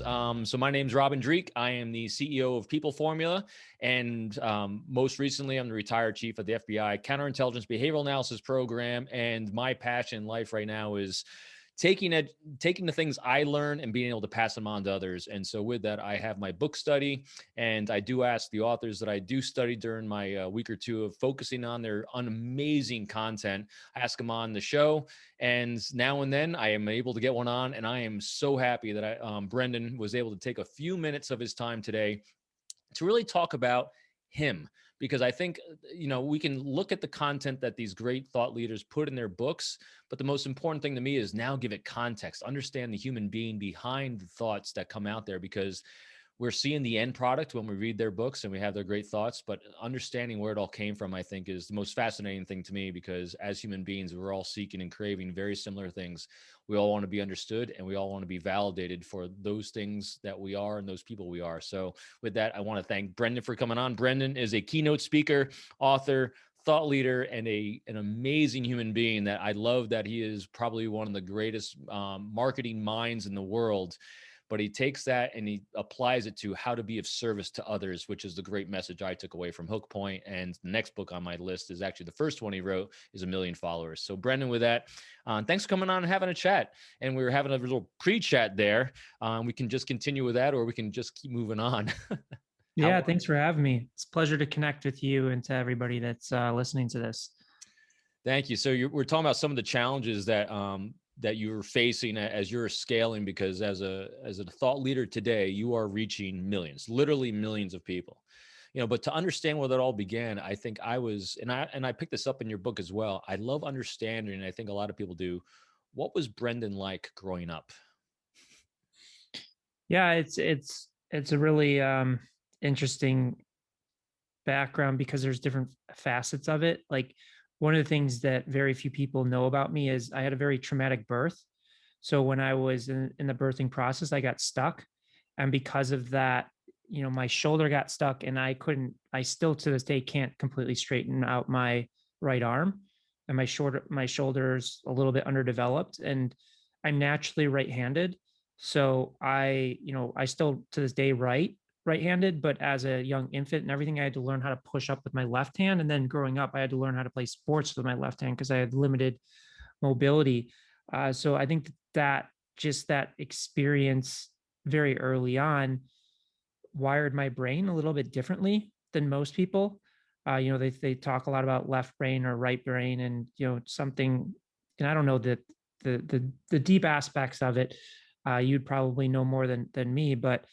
So my name's Robin Dreeke. I am the CEO of People Formula. And most recently, I'm the retired chief of the FBI Counterintelligence Behavioral Analysis Program. And my passion in life right now is taking the things I learn and being able to pass them on to others. And so with that, I have my book study, and I do ask the authors that I do study during my week or two of focusing on their amazing content. I ask them on the show, and now and then I am able to get one on, and I am so happy that Brendan was able to take a few minutes of his time today to really talk about him, because I think, we can look at the content that these great thought leaders put in their books, but the most important thing to me is now give it context, understand the human being behind the thoughts that come out there, because we're seeing the end product when we read their books and we have their great thoughts, but understanding where it all came from, I think, is the most fascinating thing to me, because as human beings, we're all seeking and craving very similar things. We all want to be understood, and we all want to be validated for those things that we are and those people we are. So with that, I want to thank Brendan for coming on. Brendan is a keynote speaker, author, thought leader, and an amazing human being that I love. That he is probably one of the greatest marketing minds in the world. But he takes that and he applies it to how to be of service to others, which is the great message I took away from Hook Point. And the next book on my list is actually the first one he wrote, is 1,000,000 Followers. So Brendan, with that, thanks for coming on and having a chat. And we were having a little pre-chat there. We can just continue with that, or we can just keep moving on. Yeah, thanks for having me. It's a pleasure to connect with you and to everybody that's listening to this. Thank you. So we're talking about some of the challenges that you're facing as you're scaling, because as a thought leader today, you are reaching millions, literally millions of people. But to understand where that all began, I think I picked this up in your book as well. I love understanding, and I think a lot of people do. What was Brendan like growing up? Yeah, it's a really interesting background because there's different facets of it. Like one of the things that very few people know about me is I had a very traumatic birth. So when I was in the birthing process, I got stuck, and because of that, my shoulder got stuck, and I still to this day can't completely straighten out my right arm, and my shoulder's a little bit underdeveloped, and I'm naturally right-handed. So I still to this day right-handed, but as a young infant and everything, I had to learn how to push up with my left hand. And then growing up, I had to learn how to play sports with my left hand because I had limited mobility. So I think that just that experience very early on wired my brain a little bit differently than most people. They talk a lot about left brain or right brain, and something, and I don't know that the deep aspects of it. You'd probably know more than me, but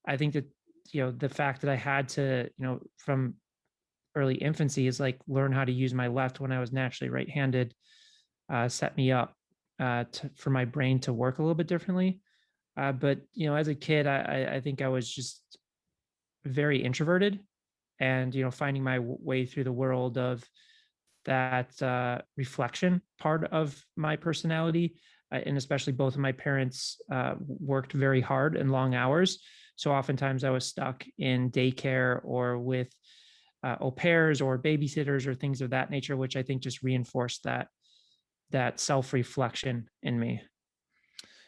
I think that the fact that I had to from early infancy is like learn how to use my left when I was naturally right-handed, set me up for my brain to work a little bit differently. But as a kid, I think I was just very introverted, and finding my way through the world of that reflection part of my personality. And especially both of my parents worked very hard and long hours. So oftentimes I was stuck in daycare or with au pairs or babysitters or things of that nature, which I think just reinforced that self-reflection in me.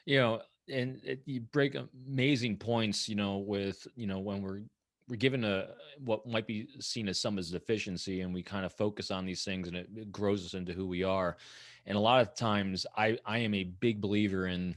You break amazing points, with, when we're given what might be seen as some as deficiency, and we kind of focus on these things, and it grows us into who we are. And a lot of times I am a big believer in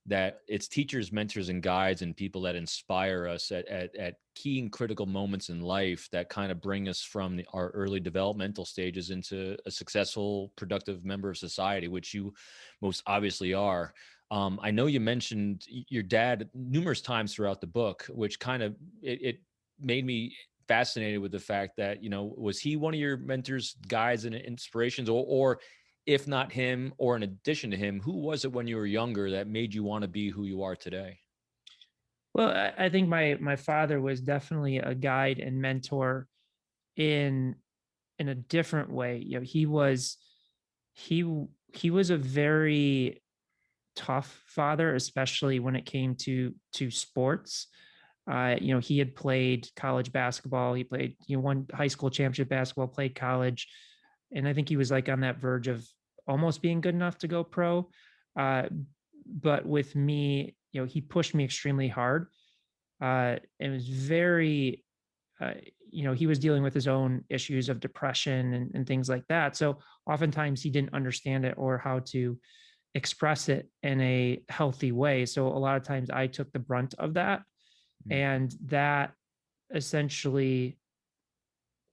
that it's teachers, mentors, and guides, and people that inspire us at key and critical moments in life that kind of bring us from our early developmental stages into a successful, productive member of society, which you most obviously are. I know you mentioned your dad numerous times throughout the book, which kind of it made me fascinated with the fact that, was he one of your mentors, guides, and inspirations, or if not him, or in addition to him, who was it when you were younger that made you want to be who you are today? Well, I think my father was definitely a guide and mentor in a different way. He he was a very tough father, especially when it came to sports. He had played college basketball. He played, won high school championship basketball, played college, and I think he was like on that verge of almost being good enough to go pro. Uh, but with me, he pushed me extremely hard. It was very, uh, he was dealing with his own issues of depression and things like that. So oftentimes he didn't understand it or how to express it in a healthy way. So a lot of times I took the brunt of that. Mm. And that essentially,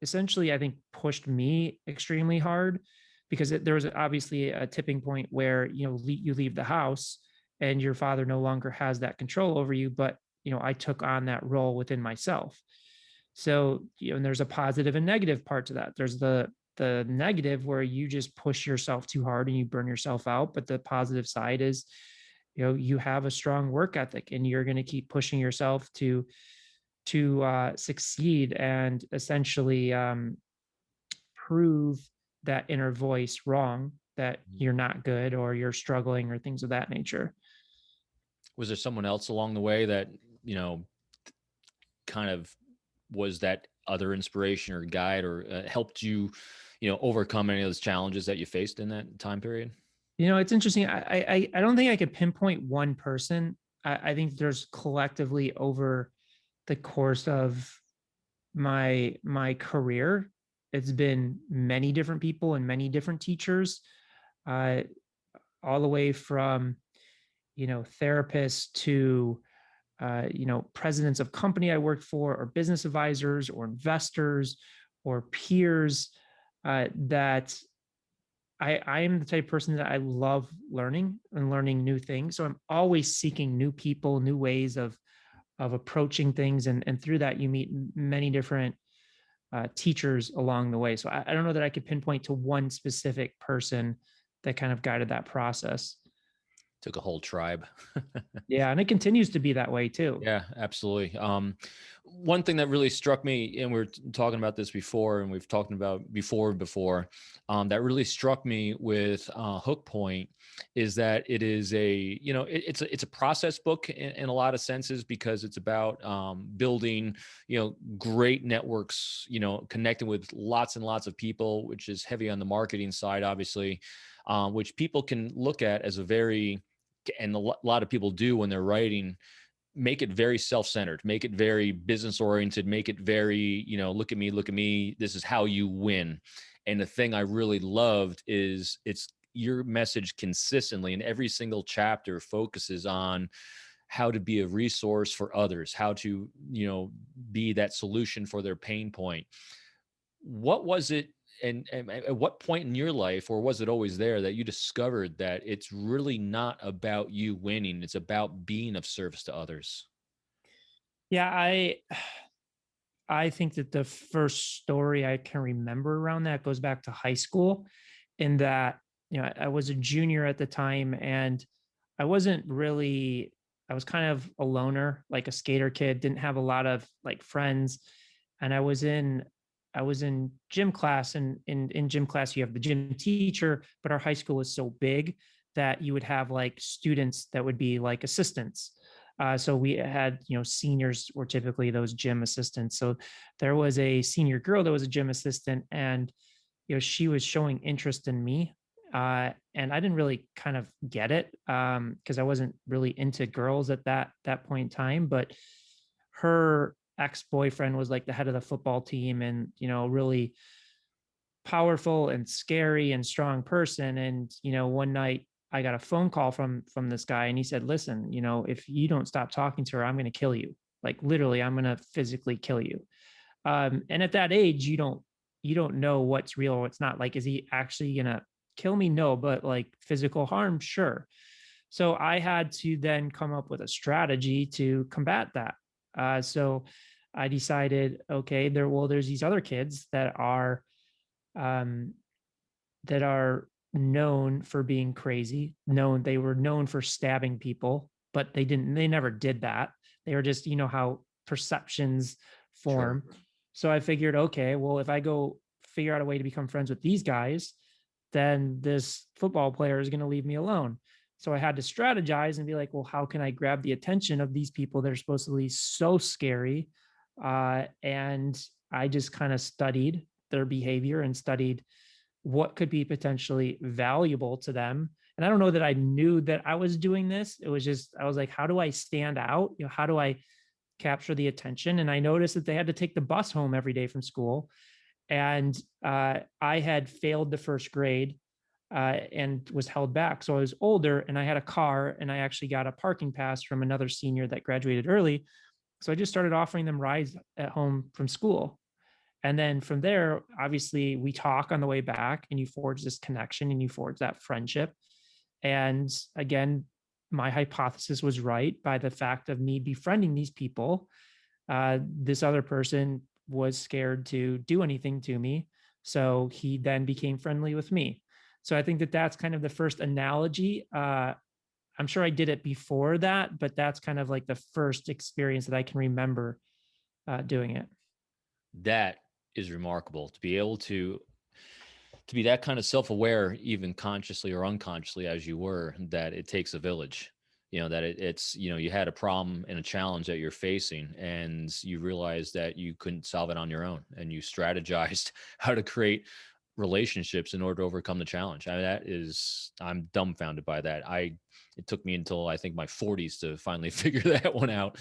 I think pushed me extremely hard because there was obviously a tipping point where, you leave the house and your father no longer has that control over you. But, I took on that role within myself. So, and there's a positive and negative part to that. There's the negative where you just push yourself too hard and you burn yourself out. But the positive side is, you have a strong work ethic and you're going to keep pushing yourself to succeed and essentially prove that inner voice wrong, that you're not good or you're struggling or things of that nature. Was there someone else along the way that, you know, kind of was that other inspiration or guide or helped you, overcome any of those challenges that you faced in that time period? It's interesting. I don't think I could pinpoint one person. I think there's collectively over the course of my career, it's been many different people and many different teachers, uh, all the way from therapists to presidents of company I worked for, or business advisors, or investors, or peers. That I am the type of person that I love learning and learning new things. So I'm always seeking new people, new ways of approaching things, and through that you meet many different teachers along the way. So I don't know that I could pinpoint to one specific person that kind of guided that process. Took a whole tribe. Yeah, and it continues to be that way too. Yeah, absolutely. One thing that really struck me, and we are talking about this before, and we've talked about before, that really struck me with Hook Point is that it is it's a process book in a lot of senses because it's about building, great networks, connecting with lots and lots of people, which is heavy on the marketing side, obviously, which people can look at as a very and a lot of people do when they're writing, make it very self-centered, make it very business oriented, make it very, look at me, this is how you win. And the thing I really loved is it's your message consistently in every single chapter focuses on how to be a resource for others, how to, be that solution for their pain point. What was it, and at what point in your life, or was it always there, that you discovered that it's really not about you winning, it's about being of service to others? Yeah, I think that the first story I can remember around that goes back to high school, in that, I was a junior at the time and I wasn't really, I was kind of a loner, like a skater kid, didn't have a lot of like friends. And I was in gym class, and in gym class you have the gym teacher, but our high school was so big that you would have like students that would be like assistants. So we had, seniors were typically those gym assistants. So there was a senior girl that was a gym assistant, and she was showing interest in me, and I didn't really kind of get it, because I wasn't really into girls at that point in time. But her ex-boyfriend was like the head of the football team, and really powerful and scary and strong person. And one night I got a phone call from this guy, and he said, listen, if you don't stop talking to her, I'm going to kill you. Like literally, I'm going to physically kill you. And at that age, you don't know what's real or what's not. Like, is he actually going to kill me? No. But like physical harm, sure. So I had to then come up with a strategy to combat that. So I decided, okay, there's these other kids um, that are known for being crazy. They were known for stabbing people, but they never did that. They were just, how perceptions Sure. form. So I figured, okay, well, if I go figure out a way to become friends with these guys, then this football player is going to leave me alone. So I had to strategize and be like, well, how can I grab the attention of these people that are supposed to be so scary? And I just kind of studied their behavior and studied what could be potentially valuable to them. And I don't know that I knew that I was doing this. It was just, I was like, how do I stand out? How do I capture the attention? And I noticed that they had to take the bus home every day from school. And I had failed the first grade and was held back. So I was older and I had a car, and I actually got a parking pass from another senior that graduated early. So I just started offering them rides at home from school. And then from there, obviously, we talk on the way back, and you forge this connection and you forge that friendship. And again, my hypothesis was right by the fact of me befriending these people. This other person was scared to do anything to me. So he then became friendly with me. So I think that that's kind of the first analogy. I'm sure I did it before that, but that's kind of like the first experience that I can remember doing it. That is remarkable to be able to be that kind of self-aware, even consciously or unconsciously as you were, that it takes a village. That it's, you had a problem and a challenge that you're facing, and you realized that you couldn't solve it on your own, and you strategized how to create relationships in order to overcome the challenge. I'm dumbfounded by that. It took me until I think my 40s to finally figure that one out.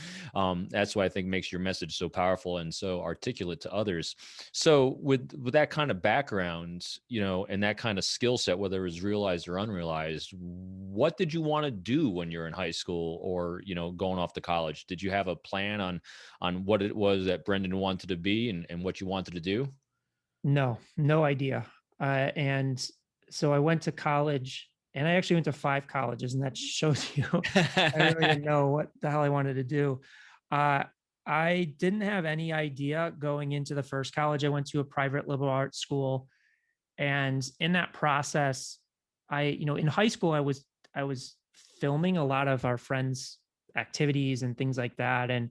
That's why I think makes your message so powerful and so articulate to others. So with that kind of background, and that kind of skill set, whether it was realized or unrealized, what did you want to do when you're in high school or, going off to college? Did you have a plan on what it was that Brendan wanted to be and what you wanted to do? No, no idea. And so I went to college, and I actually went to 5 colleges, and that shows you I really didn't know what the hell I wanted to do. Uh, I didn't have any idea going into the first college. I went to a private liberal arts school, and in that process, in high school, I was filming a lot of our friends' activities and things like that, and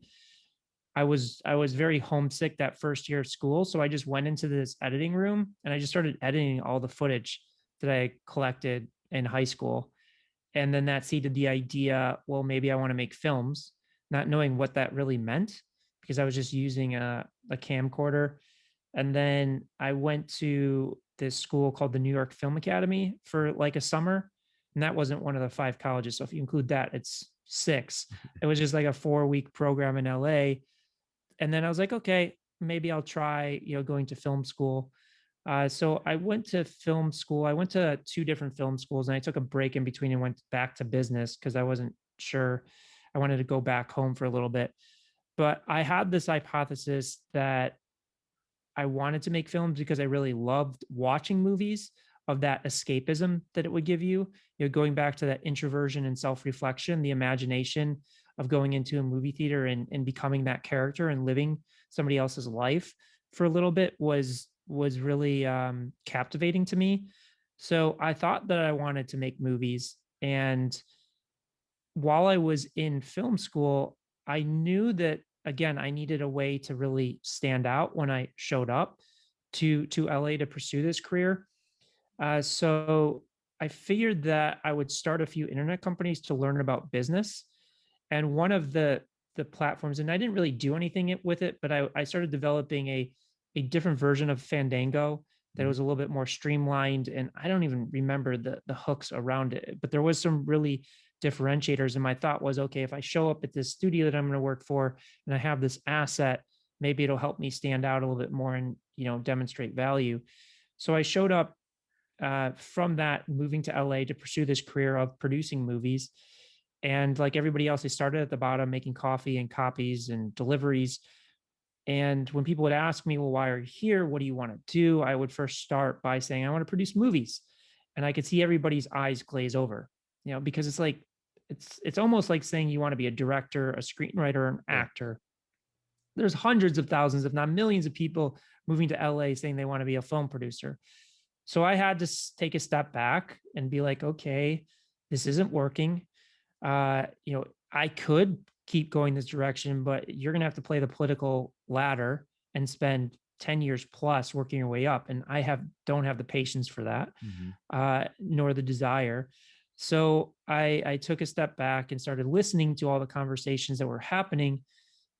I was very homesick that first year of school, so I just went into this editing room and I just started editing all the footage that I collected in high school. And then that seeded the idea, well, maybe I want to make films, not knowing what that really meant because I was just using a camcorder. And then I went to this school called the New York Film Academy for like a summer. And that wasn't one of the 5 colleges. So if you include that, it's 6. It was just like a 4-week program in LA. And then I was like, okay, maybe I'll try, going to film school. So I went to film school. I went to 2 different film schools, and I took a break in between and went back to business because I wasn't sure. I wanted to go back home for a little bit. But I had this hypothesis that I wanted to make films because I really loved watching movies, of that escapism that it would give you. Going back to that introversion and self-reflection, the imagination of going into a movie theater and becoming that character and living somebody else's life for a little bit was really captivating to me. So I thought that I wanted to make movies. And while I was in film school, I knew that again, I needed a way to really stand out when I showed up to LA to pursue this career. So I figured that I would start a few internet companies to learn about business. And one of the platforms, and I didn't really do anything with it, but I started developing a different version of Fandango that was a little bit more streamlined. And I don't even remember the hooks around it, but there was some really differentiators. And my thought was, okay, if I show up at this studio that I'm going to work for and I have this asset, maybe it'll help me stand out a little bit more and demonstrate value. So I showed up from that, moving to LA to pursue this career of producing movies. And like everybody else, I started at the bottom making coffee and copies and deliveries. And when people would ask me, well, why are you here? What do you want to do? I would first start by saying, I want to produce movies. And I could see everybody's eyes glaze over, because it's like, it's almost like saying you want to be a director, a screenwriter, an Sure. actor. There's hundreds of thousands, if not millions of people moving to LA saying they want to be a film producer. So I had to take a step back and be like, okay, this isn't working. I could keep going this direction, but you're going to have to play the political ladder and spend 10 years plus working your way up. And don't have the patience for that, Mhm. nor the desire. So I took a step back and started listening to all the conversations that were happening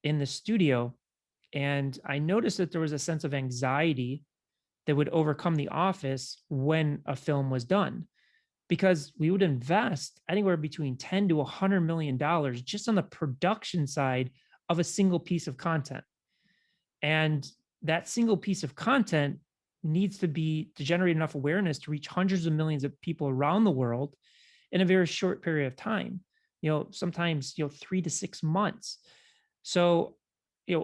in the studio. And I noticed that there was a sense of anxiety that would overcome The Office when a film was done, because we would invest anywhere between 10 to $100 million just on the production side of a single piece of content. And that single piece of content needs to generate enough awareness to reach hundreds of millions of people around the world in a very short period of time, sometimes 3 to 6 months. So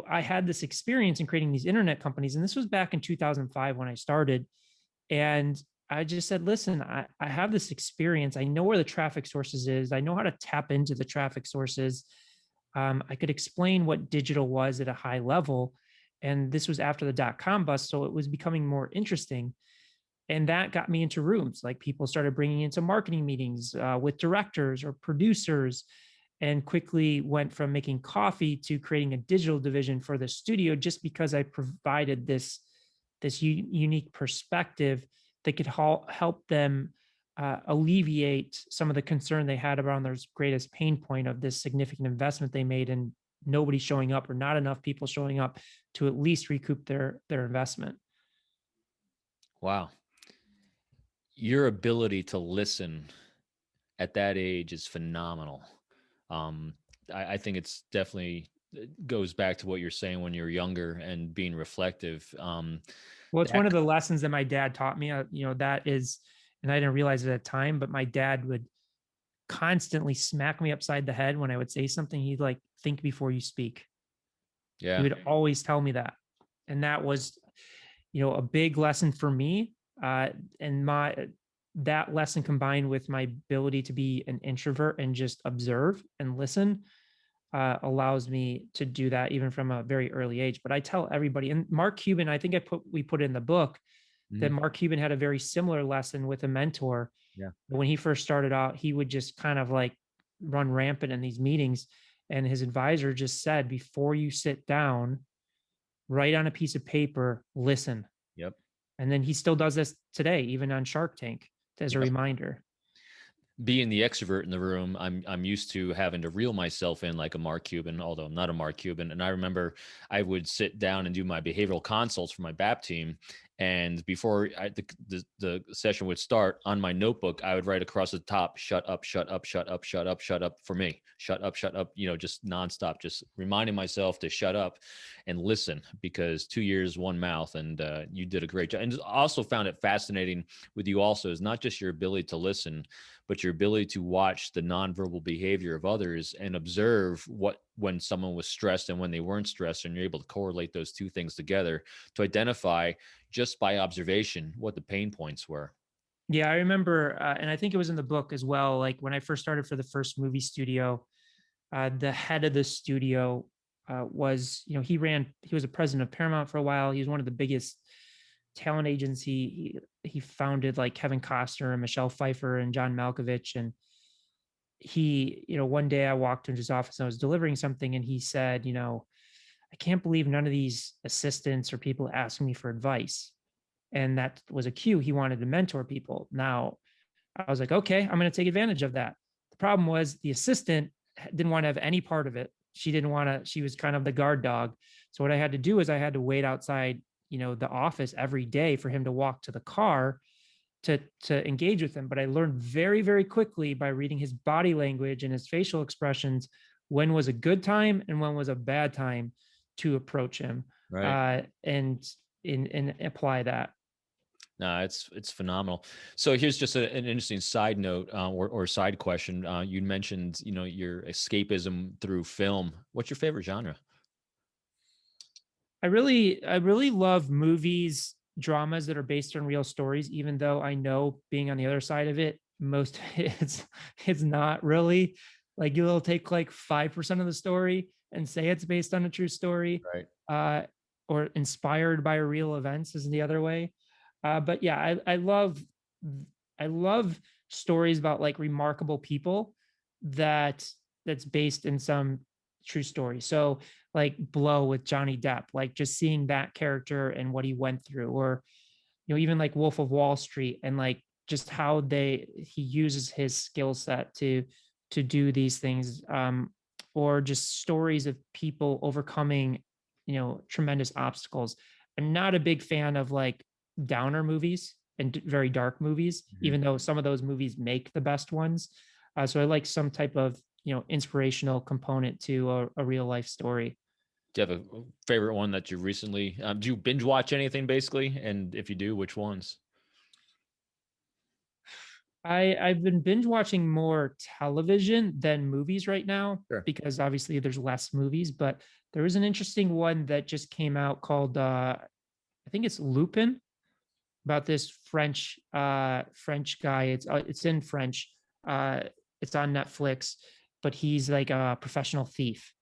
I had this experience in creating these internet companies, and this was back in 2005 when I started. And I just said, listen, I have this experience. I know where the traffic sources is. I know how to tap into the traffic sources. I could explain what digital was at a high level. And this was after the dot-com bust, so it was becoming more interesting. And that got me into rooms. Like, people started bringing into marketing meetings with directors or producers, and quickly went from making coffee to creating a digital division for the studio, just because I provided this unique perspective that could help them alleviate some of the concern they had around their greatest pain point of this significant investment they made and nobody showing up, or not enough people showing up to at least recoup their investment. Wow. Your ability to listen at that age is phenomenal. Um, I think it's definitely goes back to what you're saying when you're younger and being reflective. Well, it's one That of the lessons that my dad taught me. That is, and I didn't realize it at the time, but my dad would constantly smack me upside the head when I would say something. He'd like, think before you speak. He yeah, would always tell me that. And that was, a big lesson for me. And that lesson, combined with my ability to be an introvert and just observe and listen, allows me to do that even from a very early age. But I tell everybody, and Mark Cuban, I think we put it in the book, that mhm, Mark Cuban had a very similar lesson with a mentor. yeah, When he first started out, he would just kind of like run rampant in these meetings. And his advisor just said, before you sit down, write on a piece of paper, listen. yep, And then he still does this today, even on Shark Tank, as a yep. reminder. Being the extrovert in the room, I'm used to having to reel myself in like a Mark Cuban, although I'm not a Mark Cuban. And I remember I would sit down and do my behavioral consults for my BAP team. And before the session would start, on my notebook, I would write across the top, shut up, shut up, shut up, shut up, shut up for me. Shut up, just nonstop, just reminding myself to shut up and listen, because 2 years, one mouth, and you did a great job. And also found it fascinating with you also is not just your ability to listen, but your ability to watch the nonverbal behavior of others and observe when someone was stressed and when they weren't stressed, and you're able to correlate those two things together to identify just by observation what the pain points were. Yeah, I remember, and I think it was in the book as well. Like, when I first started for the first movie studio, the head of the studio was, he was a president of Paramount for a while. He was one of the biggest talent agency. He founded like Kevin Costner and Michelle Pfeiffer and John Malkovich. And one day I walked into his office and I was delivering something, and he said, I can't believe none of these assistants or people asking me for advice. And that was a cue. He wanted to mentor people. Now, I was like, okay, I'm going to take advantage of that. The problem was the assistant didn't want to have any part of it. She didn't want to, she was kind of the guard dog. So what I had to do is I had to wait outside, the office every day for him to walk to the car to engage with him. But I learned very, very quickly by reading his body language and his facial expressions when was a good time and when was a bad time to approach him, Right. and apply that. No, it's phenomenal. So here's just an interesting side note, or side question. You mentioned, your escapism through film. What's your favorite genre? I really love movies, dramas that are based on real stories, even though I know, being on the other side of it, most of it's not really. Like, you'll take like 5% of the story and say it's based on a true story, Right. uh, or inspired by real events is the other way. But yeah, I love stories about like remarkable people that that's based in some true story. So like Blow with Johnny Depp, like just seeing that character and what he went through, or even like Wolf of Wall Street, and like just how he uses his skill set to do these things, or just stories of people overcoming tremendous obstacles. I'm not a big fan of like downer movies and very dark movies, Mhm. even though some of those movies make the best ones. So I like some type of, inspirational component to a real life story. Do you have a favorite one that you recently do you binge watch anything basically? And if you do, which ones? I've been binge watching more television than movies right now Sure. because obviously there's less movies, but there was an interesting one that just came out called I think it's Lupin, about this French guy. It's in French. Uh it's on Netflix, but he's like a professional thief.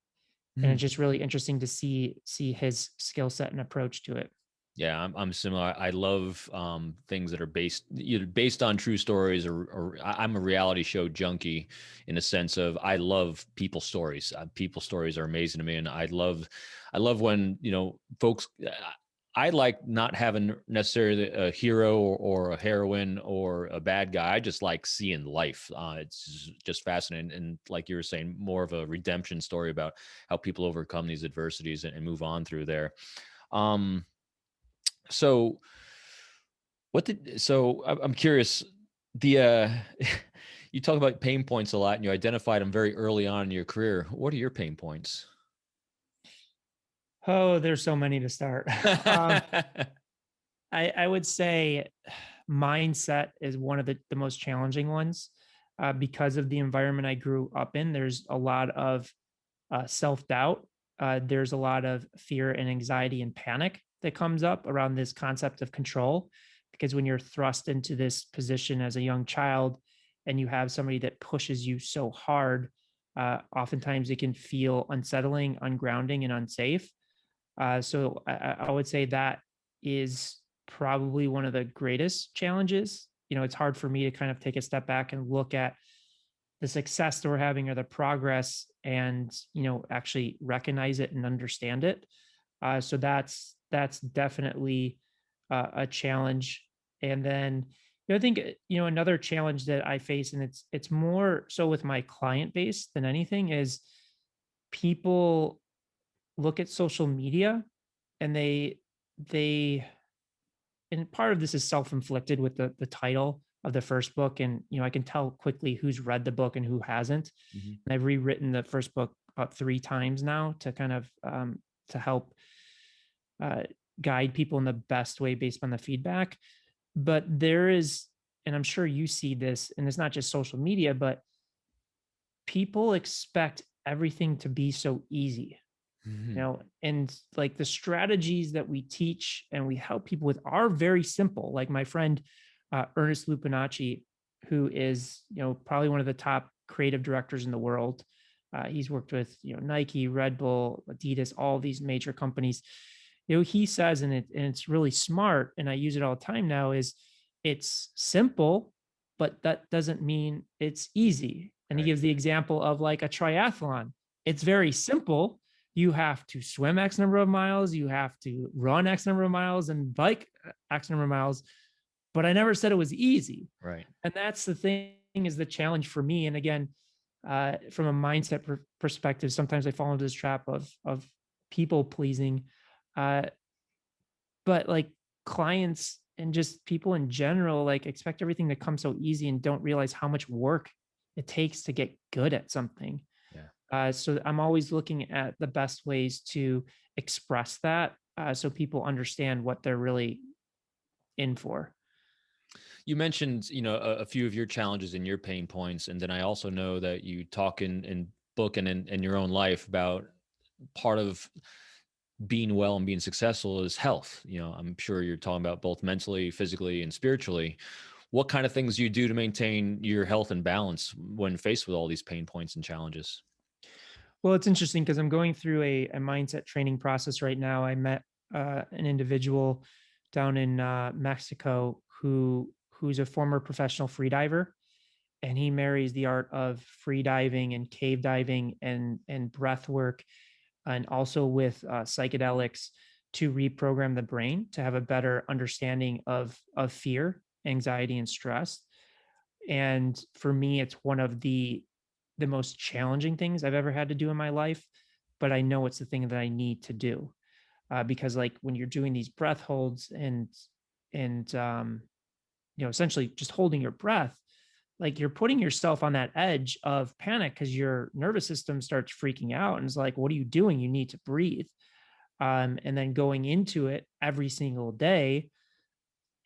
And it's Mhm. just really interesting to see his skill set and approach to it. Yeah, I'm similar. I love things that are based either based on true stories or I'm a reality show junkie in the sense of I love people stories. People stories are amazing to me, and I love when folks. I like not having necessarily a hero or a heroine or a bad guy. I just like seeing life. It's just fascinating, and like you were saying, more of a redemption story about how people overcome these adversities and move on through there. Um, so I'm curious, the you talk about pain points a lot and you identified them very early on in your career. What are your pain points? Oh, there's so many to start. um, I would say mindset is one of the most challenging ones, because of the environment I grew up in. There's a lot of self doubt. There's a lot of fear and anxiety and panic that comes up around this concept of control. Because when you're thrust into this position as a young child and you have somebody that pushes you so hard, oftentimes it can feel unsettling, ungrounding, and unsafe. So I would say that is probably one of the greatest challenges. It's hard for me to kind of take a step back and look at the success that we're having or the progress and actually recognize it and understand it. So that's definitely a challenge. And then I think another challenge that I face, and it's more so with my client base than anything, is people look at social media and they and part of this is self-inflicted with the title of the first book. And I can tell quickly who's read the book and who hasn't. Mhm. And I've rewritten the first book about 3 times now to kind of to help uh, guide people in the best way based on the feedback. But there is, and I'm sure you see this, and it's not just social media, but people expect everything to be so easy. Mhm. And like the strategies that we teach and we help people with are very simple. Like my friend Ernest Lupinacci, who is probably one of the top creative directors in the world. He's worked with Nike, Red Bull, Adidas, all these major companies. He says, and it's really smart, and I use it all the time now, is it's simple, but that doesn't mean it's easy. And he Right. gives the example of like a triathlon. It's very simple. You have to swim X number of miles, you have to run X number of miles and bike X number of miles. But I never said it was easy. Right. And that's the thing, is the challenge for me. And again, from a mindset perspective, sometimes I fall into this trap of people pleasing. Uh, but like clients and just people in general, like expect everything to come so easy and don't realize how much work it takes to get good at something. Yeah. So I'm always looking at the best ways to express that, so people understand what they're really in for. You mentioned, a few of your challenges and your pain points, and then I also know that you talk in book and in your own life about part of being well and being successful is health. I'm sure you're talking about both mentally, physically, and spiritually. What kind of things do you do to maintain your health and balance when faced with all these pain points and challenges? Well, it's interesting because I'm going through a mindset training process right now. I met an individual down in Mexico who's a former professional freediver, and he marries the art of free diving and cave diving and breath work, and also with psychedelics, to reprogram the brain to have a better understanding of fear, anxiety, and stress. And for me, it's one of the most challenging things I've ever had to do in my life, but I know it's the thing that I need to do, because like when you're doing these breath holds and and essentially just holding your breath, like you're putting yourself on that edge of panic because your nervous system starts freaking out and it's like, what are you doing? You need to breathe. And then going into it every single day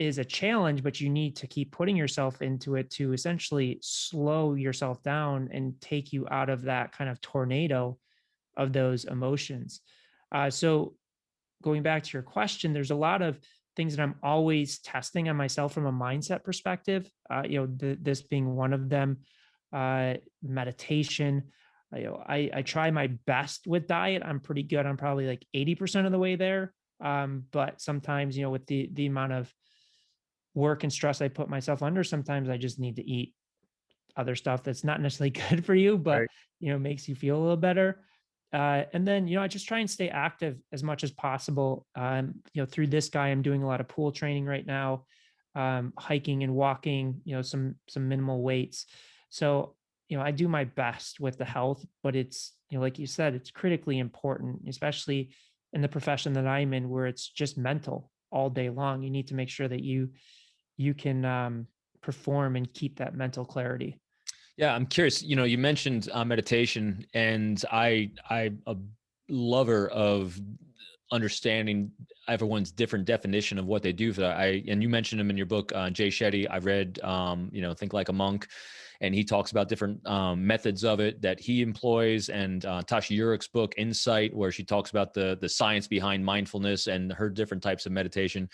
is a challenge, but you need to keep putting yourself into it to essentially slow yourself down and take you out of that kind of tornado of those emotions. So going back to your question, there's a lot of things that I'm always testing on myself from a mindset perspective. This being one of them. Meditation. I try my best with diet. I'm pretty good. I'm probably like 80% of the way there. But sometimes, with the amount of work and stress I put myself under, sometimes I just need to eat other stuff that's not necessarily good for you, but Right. makes you feel a little better. And then, I just try and stay active as much as possible. Through this guy, I'm doing a lot of pool training right now, hiking and walking, some minimal weights. So, I do my best with the health, but it's, like you said, it's critically important, especially in the profession that I'm in, where it's just mental all day long. You need to make sure that you can perform and keep that mental clarity. Yeah, I'm curious. You mentioned meditation, and I'm a lover of understanding everyone's different definition of what they do for that. And you mentioned him in your book, Jay Shetty. I read, Think Like a Monk, and he talks about different methods of it that he employs. And Tasha Urich's book, Insight, where she talks about the science behind mindfulness and her different types of meditation.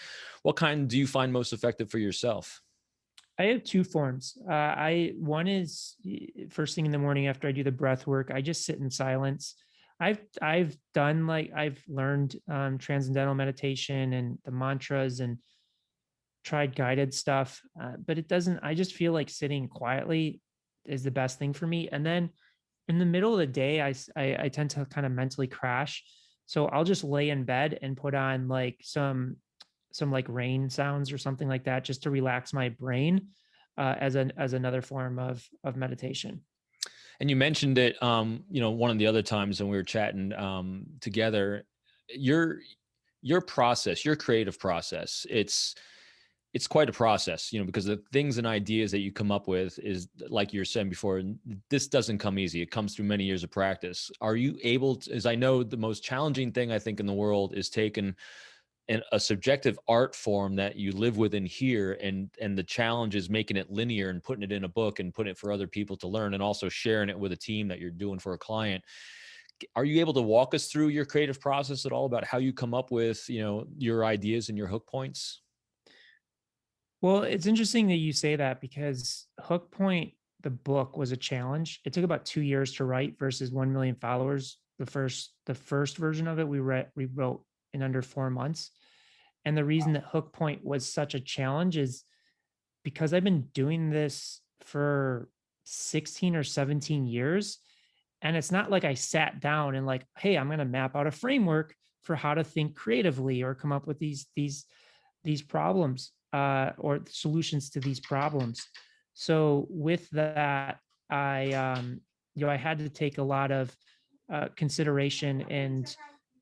What kind do you find most effective for yourself? I have two forms. I one is first thing in the morning after I do the breath work. I just sit in silence. I've learned transcendental meditation and the mantras and tried guided stuff, but it doesn't. I just feel like sitting quietly is the best thing for me. And then in the middle of the day, I tend to kind of mentally crash. So I'll just lay in bed and put on like some like rain sounds or something like that just to relax my brain, as another form of meditation. And you mentioned it, one of the other times when we were chatting together, your your process, your creative process, it's quite a process, because the things and ideas that you come up with is like you were saying before, this doesn't come easy. It comes through many years of practice. Are you able to, as I know, the most challenging thing I think in the world is taking a subjective art form that you live within here, and the challenge is making it linear and putting it in a book and putting it for other people to learn, and also sharing it with a team that you're doing for a client. Are you able to walk us through your creative process at all about how you come up with your ideas and your hook points? Well, it's interesting that you say that because Hook Point, the book, was a challenge. It took about 2 years to write versus 1 million followers. The first version of it we wrote in under 4 months. And the reason that Hook Point was such a challenge is because I've been doing this for 16 or 17 years. And it's not like I sat down and like, hey, I'm going to map out a framework for how to think creatively or come up with these problems, or solutions to these problems. So with that, I had to take a lot of consideration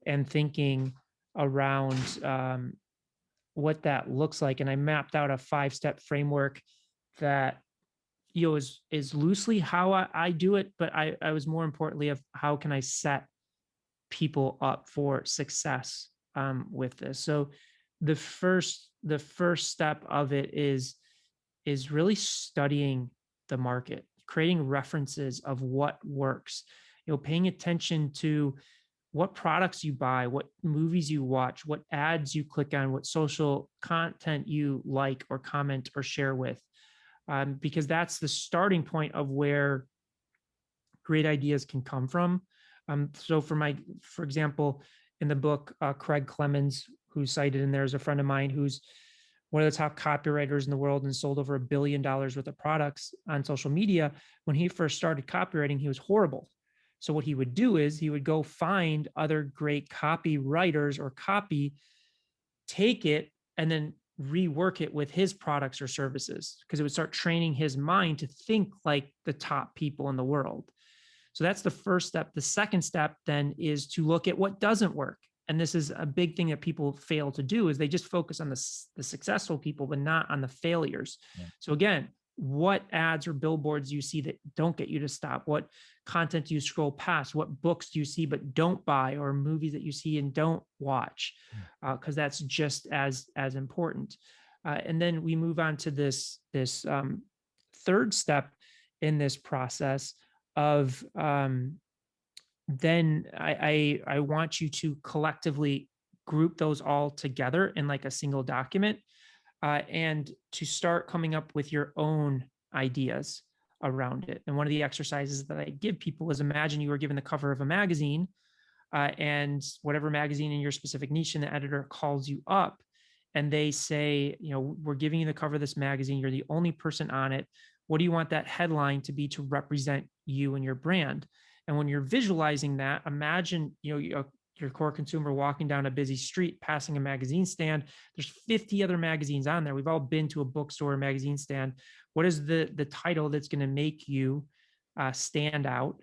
and thinking around what that looks like, and I mapped out a 5-step framework that is loosely how I do it, but I was more importantly of how can I set people up for success with this. So the first step of it is really studying the market, creating references of what works, paying attention to what products you buy, what movies you watch, what ads you click on, what social content you like or comment or share with, because that's the starting point of where great ideas can come from. So for example, in the book, Craig Clemens, who's cited in there, is a friend of mine who's one of the top copywriters in the world and sold over $1 billion worth of products on social media. When he first started copywriting, he was horrible. So what he would do is he would go find other great copywriters or copy, take it, and then rework it with his products or services, because it would start training his mind to think like the top people in the world. So that's the first step. The second step then is to look at what doesn't work and this is a big thing that people fail to do, is they just focus on the successful people, but not on the failures. Yeah. So again, what ads or billboards you see that don't get you to stop? What content do you scroll past? What books do you see but don't buy, or movies that you see and don't watch? Because that's just as important. And then we move on to this third step in this process of then I want you to collectively group those all together in like a single document, and to start coming up with your own ideas around it. And one of the exercises that I give people is, imagine you were given the cover of a magazine, and whatever magazine in your specific niche, and the editor calls you up and they say, we're giving you the cover of this magazine. You're the only person on it. What do you want that headline to be to represent you and your brand? And when you're visualizing that, imagine, your core consumer walking down a busy street, passing a magazine stand. There's 50 other magazines on there. We've all been to a bookstore or magazine stand. What is the title that's going to make you stand out,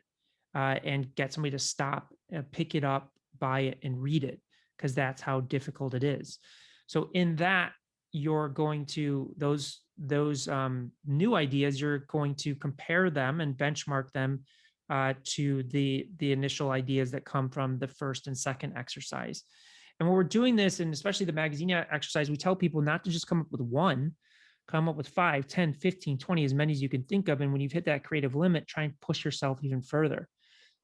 and get somebody to stop, pick it up, buy it, and read it? Because that's how difficult it is. So in that, you're going to those new ideas, you're going to compare them and benchmark them to the initial ideas that come from the first and second exercise. And when we're doing this, and especially the magazine exercise, we tell people not to just come up with one, come up with 5, 10, 15, 20, as many as you can think of. And when you've hit that creative limit, try and push yourself even further,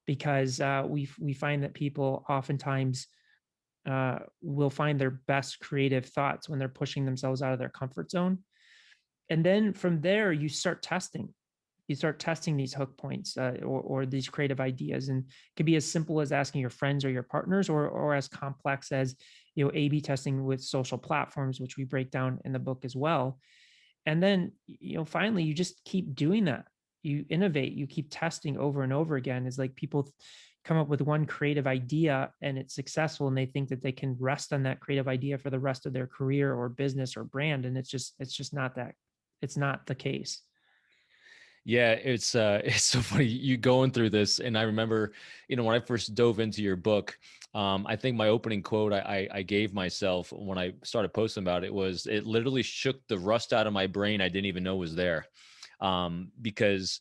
because we find that people oftentimes will find their best creative thoughts when they're pushing themselves out of their comfort zone. And then from there, you start testing. You start testing these hook points, or these creative ideas, and it can be as simple as asking your friends or your partners, or as complex as A/B testing with social platforms, which we break down in the book as well. And then finally, you just keep doing that. You innovate. You keep testing over and over again. It's like people come up with one creative idea and it's successful, and they think that they can rest on that creative idea for the rest of their career or business or brand, and it's just not that. It's not the case. Yeah, it's it's so funny you going through this. And I remember, when I first dove into your book, I think my opening quote I gave myself when I started posting about it was, it literally shook the rust out of my brain I didn't even know was there. Because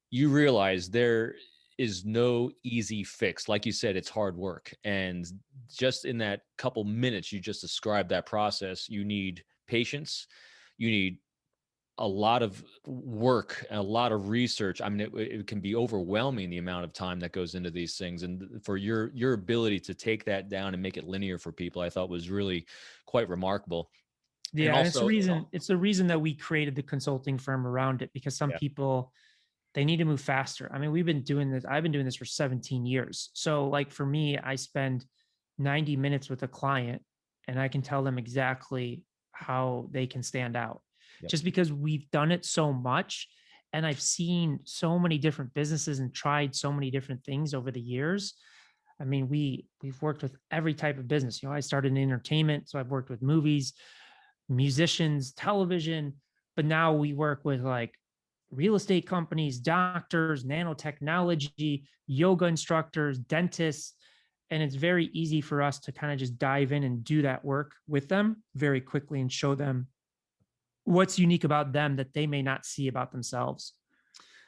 you realize there is no easy fix. Like you said, it's hard work. And just in that couple minutes you just described that process, you need patience, you need a lot of work, a lot of research. I mean, it can be overwhelming, the amount of time that goes into these things. And for your ability to take that down and make it linear for people, I thought was really quite remarkable. And Yeah, and also, it's the reason that we created the consulting firm around it, because some yeah, people, they need to move faster. I mean, I've been doing this for 17 years. So like for me, I spend 90 minutes with a client and I can tell them exactly how they can stand out, yep. just because we've done it so much. And I've seen so many different businesses and tried so many different things over the years. I mean, we've worked with every type of business. I started in entertainment, so I've worked with movies, musicians, television, but now we work with like real estate companies, doctors, nanotechnology, yoga instructors, dentists. And it's very easy for us to kind of just dive in and do that work with them very quickly and show them what's unique about them that they may not see about themselves.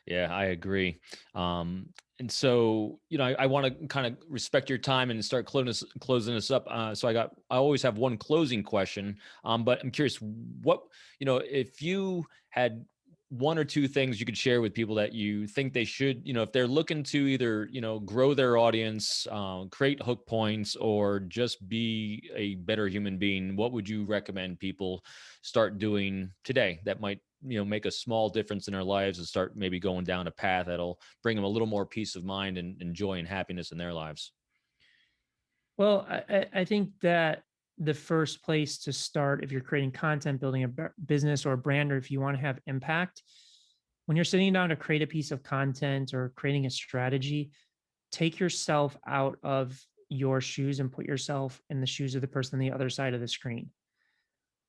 Yeah, I agree. And so, I want to kind of respect your time and start closing this up. So I always have one closing question. But I'm curious, what, if you had one or two things you could share with people that you think they should, if they're looking to either, grow their audience, create hook points, or just be a better human being, what would you recommend people start doing today that might, make a small difference in their lives, and start maybe going down a path that'll bring them a little more peace of mind and joy and happiness in their lives? Well, I think that the first place to start, if you're creating content, building a business or a brand, or if you want to have impact, when you're sitting down to create a piece of content or creating a strategy, take yourself out of your shoes and put yourself in the shoes of the person on the other side of the screen.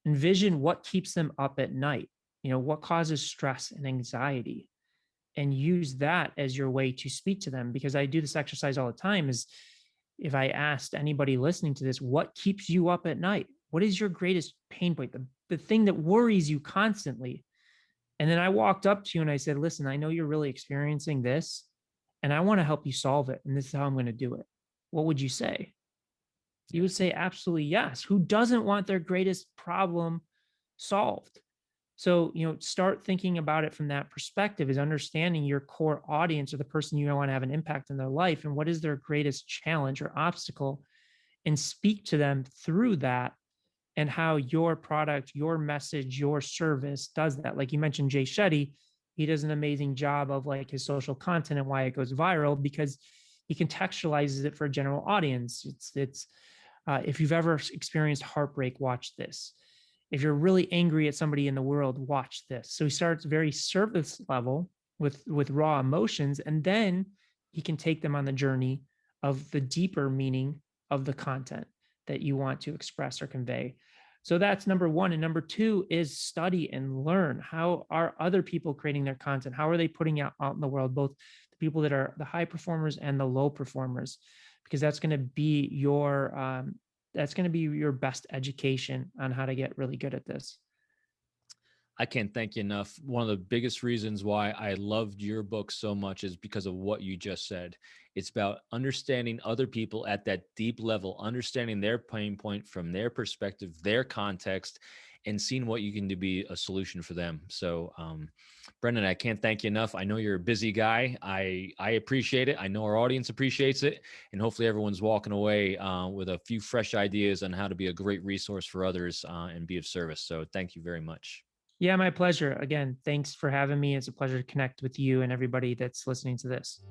Envision what keeps them up at night, what causes stress and anxiety, and use that as your way to speak to them. Because I do this exercise all the time, is if I asked anybody listening to this, what keeps you up at night? What is your greatest pain point? The thing that worries you constantly. And then I walked up to you and I said, listen, I know you're really experiencing this and I want to help you solve it. And this is how I'm going to do it. What would you say? You would say, absolutely yes. Who doesn't want their greatest problem solved? So, start thinking about it from that perspective, is understanding your core audience or the person you want to have an impact in their life and what is their greatest challenge or obstacle, and speak to them through that, and how your product, your message, your service does that. Like you mentioned, Jay Shetty, he does an amazing job of like his social content and why it goes viral because he contextualizes it for a general audience. If you've ever experienced heartbreak, watch this. If you're really angry at somebody in the world, watch this. So he starts very surface level with raw emotions, and then he can take them on the journey of the deeper meaning of the content that you want to express or convey. So that's number one. And number two is study and learn. How are other people creating their content? How are they putting out in the world, both the people that are the high performers and the low performers? Because that's going to be your best education on how to get really good at this. I can't thank you enough. One of the biggest reasons why I loved your book so much is because of what you just said. It's about understanding other people at that deep level, understanding their pain point from their perspective, their context, and seeing what you can do to be a solution for them. So, Brendan, I can't thank you enough. I know you're a busy guy. I appreciate it. I know our audience appreciates it, and hopefully everyone's walking away with a few fresh ideas on how to be a great resource for others and be of service. So, thank you very much. Yeah, my pleasure. Again, thanks for having me. It's a pleasure to connect with you and everybody that's listening to this.